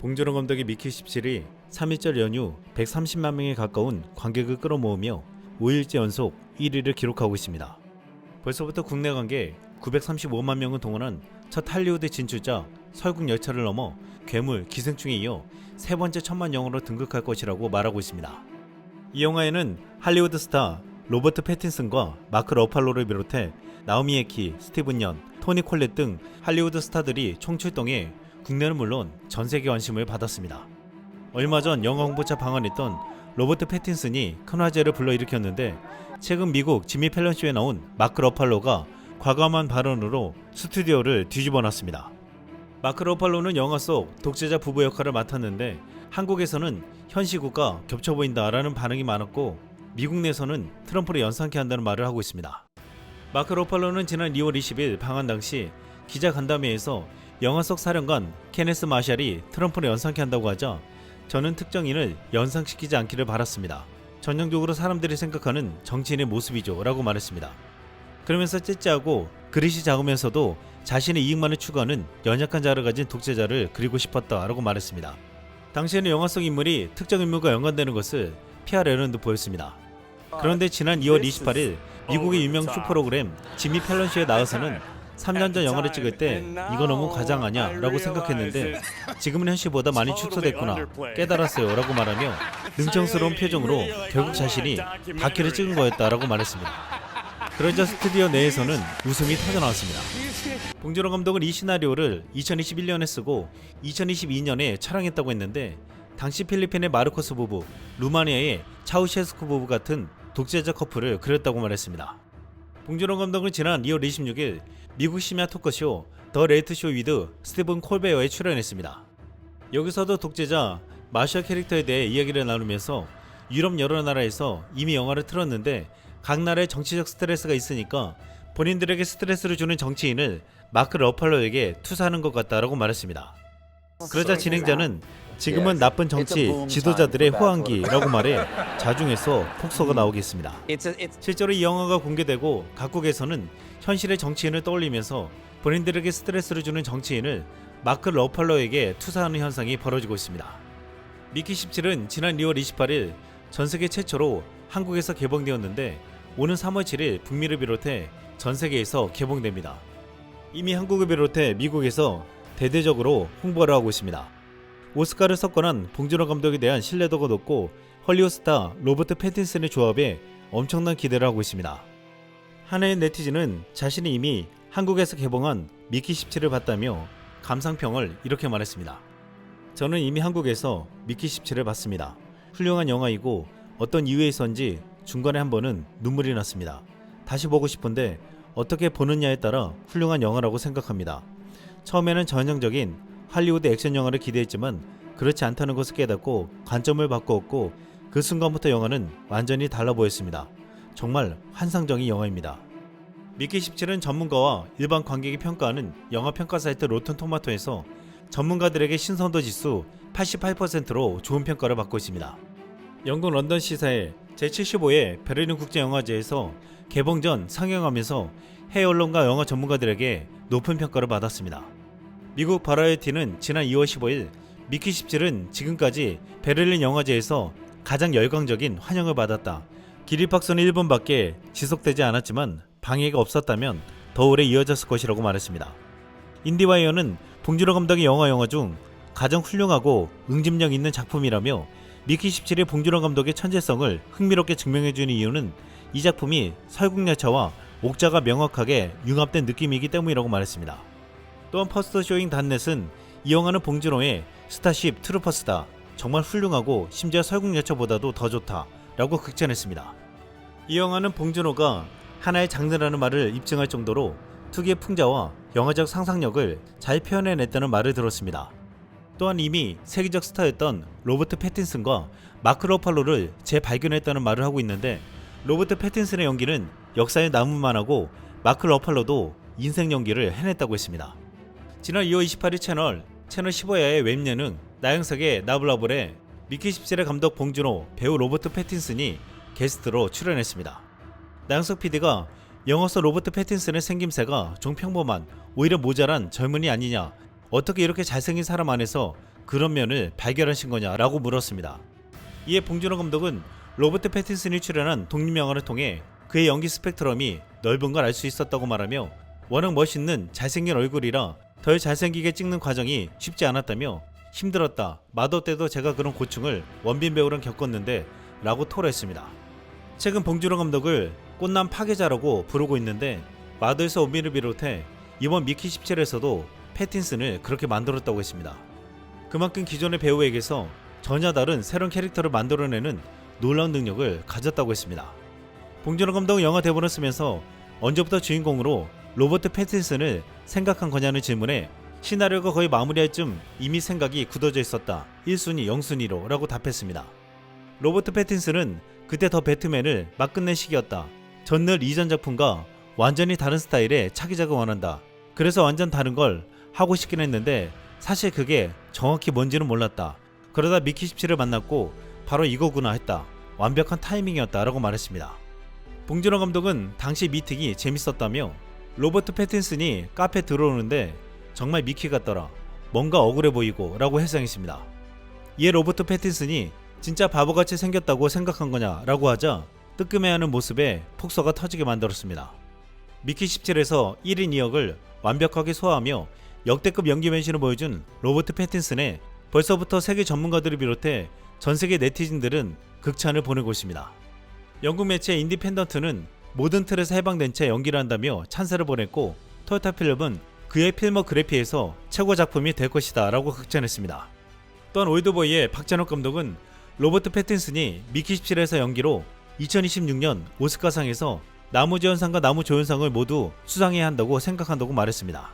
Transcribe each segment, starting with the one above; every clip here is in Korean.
봉준호 감독의 미키 17이 3.1절 연휴 130만 명에 가까운 관객을 끌어모으며 5일째 연속 1위를 기록하고 있습니다. 벌써부터 국내 관객 935만 명을 동원한 첫 할리우드 진출작 설국열차를 넘어 괴물, 기생충에 이어 세 번째 천만 영화로 등극할 것이라고 말하고 있습니다. 이 영화에는 할리우드 스타 로버트 패틴슨과 마크 러팔로를 비롯해 나오미 에키, 스티븐 연, 토니 콜렛 등 할리우드 스타들이 총출동해 국내는 물론 전세계 관심을 받았습니다. 얼마 전 영화 홍보차 방한했던 로버트 패틴슨이 큰 화제를 불러일으켰는데 최근 미국 지미 펠런 쇼에 나온 마크 러팔로가 과감한 발언으로 스튜디오를 뒤집어놨습니다. 마크 러팔로는 영화 속 독재자 부부 역할을 맡았는데 한국에서는 현 시국과 겹쳐 보인다라는 반응이 많았고 미국 내에서는 트럼프를 연상케 한다는 말을 하고 있습니다. 마크 러팔로는 지난 2월 20일 방한 당시 기자 간담회에서 영화 속 사령관 케네스 마샬이 트럼프를 연상케 한다고 하자 저는 특정인을 연상시키지 않기를 바랐습니다. 전형적으로 사람들이 생각하는 정치인의 모습이죠 라고 말했습니다. 그러면서 째째하고 그릇이 작으면서도 자신의 이익만을 추구하는 연약한 자를 가진 독재자를 그리고 싶었다라고 말했습니다. 당시에는 영화 속 인물이 특정 인물과 연관되는 것을 피하려는 듯 보였습니다. 그런데 지난 2월 28일 미국의 유명 쇼프로그램 지미 펠런 쇼에 나와서는 3년 전 영화를 찍을 때 이거 너무 과장 아냐 라고 생각했는데 지금은 현실보다 많이 축소됐구나 깨달았어요 라고 말하며 능청스러운 표정으로 결국 자신이 다큐를 찍은 거였다 라고 말했습니다. 그러자 스튜디오 내에서는 웃음이 터져나왔습니다. 봉준호 감독은 이 시나리오를 2021년에 쓰고 2022년에 촬영했다고 했는데 당시 필리핀의 마르코스 부부, 루마니아의 차우셰스쿠 부부 같은 독재자 커플을 그렸다고 말했습니다. 봉준호 감독은 지난 2월 26일 미국 심야 토크쇼 더 레이트 쇼 위드 스티븐 콜베어에 출연했습니다. 여기서도 독재자 마샬 캐릭터에 대해 이야기를 나누면서 유럽 여러 나라에서 이미 영화를 틀었는데 각 나라의 정치적 스트레스가 있으니까 본인들에게 스트레스를 주는 정치인을 마크 러팔로에게 투사하는 것 같다라고 말했습니다. 그러자 진행자는 지금은 나쁜 정치 지도자들의 호황기라고 말해 자중해서 폭소가 나오겠습니다. 실제로 이 영화가 공개되고 각국에서는 현실의 정치인을 떠올리면서 본인들에게 스트레스를 주는 정치인을 마크 러팔로에게 투사하는 현상이 벌어지고 있습니다. 미키 17은 지난 2월 28일 전세계 최초로 한국에서 개봉되었는데 오는 3월 7일 북미를 비롯해 전세계에서 개봉됩니다. 이미 한국을 비롯해 미국에서 대대적으로 홍보를 하고 있습니다. 오스카를 석권한 봉준호 감독에 대한 신뢰도가 높고 헐리우드 스타 로버트 패틴슨의 조합에 엄청난 기대를 하고 있습니다. 한해인 네티즌은 자신이 이미 한국에서 개봉한 미키 17을 봤다며 감상평을 이렇게 말했습니다. 저는 이미 한국에서 미키 17을 봤습니다. 훌륭한 영화이고 어떤 이유에 있었는지 중간에 한 번은 눈물이 났습니다. 다시 보고 싶은데 어떻게 보느냐에 따라 훌륭한 영화라고 생각합니다. 처음에는 전형적인 할리우드 액션 영화를 기대했지만 그렇지 않다는 것을 깨닫고 관점을 바꾸었고 그 순간부터 영화는 완전히 달라 보였습니다. 정말 환상적인 영화입니다. 미키 17은 전문가와 일반 관객이 평가하는 영화 평가 사이트 로튼 토마토에서 전문가들에게 신선도 지수 88%로 좋은 평가를 받고 있습니다. 영국 런던 시사회 제75회 베를린 국제영화제에서 개봉 전 상영하면서 해외 언론과 영화 전문가들에게 높은 평가를 받았습니다. 미국 버라이어티는 지난 2월 15일 미키 17은 지금까지 베를린 영화제에서 가장 열광적인 환영을 받았다. 기립박수는 1분밖에 지속되지 않았지만 방해가 없었다면 더 오래 이어졌을 것이라고 말했습니다. 인디와이어는 봉준호 감독의 영화 중 가장 훌륭하고 응집력 있는 작품이라며 미키 17의 봉준호 감독의 천재성을 흥미롭게 증명해주는 이유는 이 작품이 설국열차와 옥자가 명확하게 융합된 느낌이기 때문이라고 말했습니다. 또한 퍼스트 쇼잉 단넷은 이 영화는 봉준호의 스타쉽 트루퍼스다. 정말 훌륭하고 심지어 설국열차보다도 더 좋다 라고 극찬했습니다. 이 영화는 봉준호가 하나의 장르라는 말을 입증할 정도로 특유의 풍자와 영화적 상상력을 잘 표현해냈다는 말을 들었습니다. 또한 이미 세계적 스타였던 로버트 패틴슨과 마크 러팔로를 재발견했다는 말을 하고 있는데 로버트 패틴슨의 연기는 역사에 남을만 하고 마크 러팔로도 인생 연기를 해냈다고 했습니다. 지난 2월 28일 채널 15야의 웹예능 나영석의 나블라블에 미키 17의 감독 봉준호, 배우 로버트 패틴슨이 게스트로 출연했습니다. 나영석 PD가 영화 속 로버트 패틴슨의 생김새가 좀 평범한 오히려 모자란 젊은이 아니냐, 어떻게 이렇게 잘생긴 사람 안에서 그런 면을 발견하신 거냐라고 물었습니다. 이에 봉준호 감독은 로버트 패틴슨이 출연한 독립영화를 통해 그의 연기 스펙트럼이 넓은 걸 알 수 있었다고 말하며 워낙 멋있는 잘생긴 얼굴이라 덜 잘생기게 찍는 과정이 쉽지 않았다며 힘들었다. 마더 때도 제가 그런 고충을 원빈 배우랑 겪었는데 라고 토로했습니다. 최근 봉준호 감독을 꽃남 파괴자라고 부르고 있는데 마더에서 원빈을 비롯해 이번 미키 17에서도 패틴슨을 그렇게 만들었다고 했습니다. 그만큼 기존의 배우에게서 전혀 다른 새로운 캐릭터를 만들어내는 놀라운 능력을 가졌다고 했습니다. 봉준호 감독은 영화 대본을 쓰면서 언제부터 주인공으로 로버트 패틴슨을 생각한 거냐는 질문에 시나리오가 거의 마무리할 쯤 이미 생각이 굳어져 있었다. 1순위 0순위로 라고 답했습니다. 로버트 패틴슨은 그때 더 배트맨을 막 끝낸 시기였다. 전늘 이전 작품과 완전히 다른 스타일의 차기작을 원한다. 그래서 완전 다른 걸 하고 싶긴 했는데 사실 그게 정확히 뭔지는 몰랐다. 그러다 미키 17을 만났고 바로 이거구나 했다. 완벽한 타이밍이었다 라고 말했습니다. 봉준호 감독은 당시 미팅이 재밌었다며 로버트 패틴슨이 카페 들어오는데 정말 미키 같더라. 뭔가 억울해 보이고 라고 해상했습니다. 이에 로버트 패틴슨이 진짜 바보같이 생겼다고 생각한 거냐 라고 하자 뜨끔해하는 모습에 폭소가 터지게 만들었습니다. 미키 17에서 1인 2역을 완벽하게 소화하며 역대급 연기 변신을 보여준 로버트 패틴슨에 벌써부터 세계 전문가들을 비롯해 전세계 네티즌들은 극찬을 보내고 있습니다. 영국 매체 인디펜던트는 모든 틀에서 해방된 채 연기를 한다며 찬사를 보냈고 토요타 필름은 그의 필모그래피에서 최고 작품이 될 것이다 라고 극찬했습니다. 또한 올드보이의 박찬욱 감독은 로버트 패틴슨이 미키 17에서 연기로 2026년 오스카상에서 나무주연상과 나무조연상을 모두 수상해야 한다고 생각한다고 말했습니다.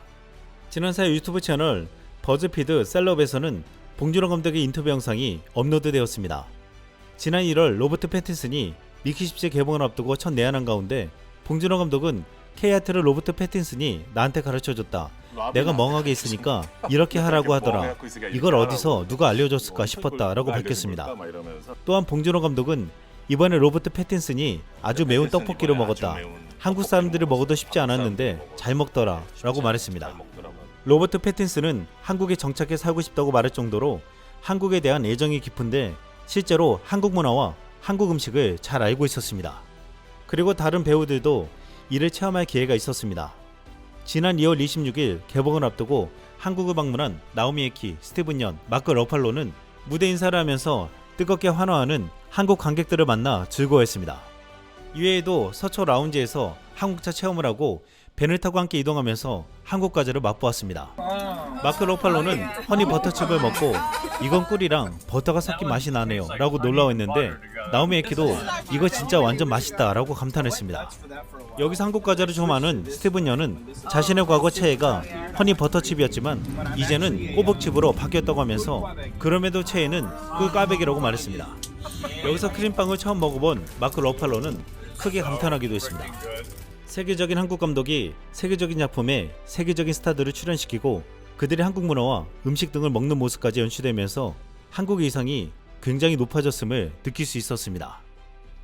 지난 4일 유튜브 채널 버즈피드 셀럽에서는 봉준호 감독의 인터뷰 영상이 업로드되었습니다. 지난 1월 로버트 패틴슨이 미키 17 개봉을 앞두고 첫 내한한 가운데 봉준호 감독은 K아트를 로버트 패틴슨이 나한테 가르쳐줬다. 내가 멍하게 있으니까 이렇게 하라고 하더라. 이걸 어디서 누가 알려줬을까 싶었다 라고 밝혔습니다. 또한 봉준호 감독은 이번에 로버트 패틴슨이 아주 매운 떡볶이를 먹었다. 한국 사람들이 먹어도 쉽지 않았는데 잘 먹더라 라고 말했습니다. 로버트 패틴슨은 한국에 정착해 살고 싶다고 말할 정도로 한국에 대한 애정이 깊은데 실제로 한국 문화와 한국 음식을 잘 알고 있었습니다. 그리고 다른 배우들도 이를 체험할 기회가 있었습니다. 지난 2월 26일 개봉을 앞두고 한국을 방문한 나오미 에키, 스티븐 연, 마크 러팔로는 무대 인사를 하면서 뜨겁게 환호하는 한국 관객들을 만나 즐거워했습니다. 이외에도 서초 라운지에서 한국차 체험을 하고 밴을 타고 함께 이동하면서 한국 과자를 맛보았습니다. 마크 러팔로는 허니 버터칩을 먹고 이건 꿀이랑 버터가 섞인 맛이 나네요 라고 놀라워했는데 나오미 에키도 이거 진짜 완전 맛있다 라고 감탄했습니다. 여기서 한국 과자를 좀 아는 스티븐 연은 자신의 과거 최애가 허니 버터칩이었지만 이제는 꼬북칩으로 바뀌었다고 하면서 그럼에도 최애는 꿀까베기라고 말했습니다. 여기서 크림빵을 처음 먹어본 마크 러팔로는 크게 감탄하기도 했습니다. 세계적인 한국 감독이 세계적인 작품에 세계적인 스타들을 출연시키고 그들의 한국 문화와 음식 등을 먹는 모습까지 연출되면서 한국의 이상이 굉장히 높아졌음을 느낄 수 있었습니다.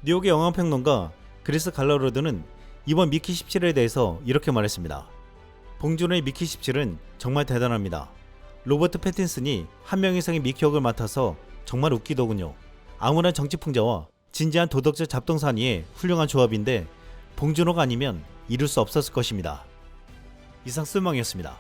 뉴욕의 영화평론가 그리스 갈라로드는 이번 미키 17에 대해서 이렇게 말했습니다. 봉준호의 미키 17은 정말 대단합니다. 로버트 패틴슨이 한 명 이상의 미키 역을 맡아서 정말 웃기더군요. 암울한 정치풍자와 진지한 도덕적 잡동사니의 훌륭한 조합인데 봉준호가 아니면 이룰 수 없었을 것입니다. 이상 쓸멍이었습니다.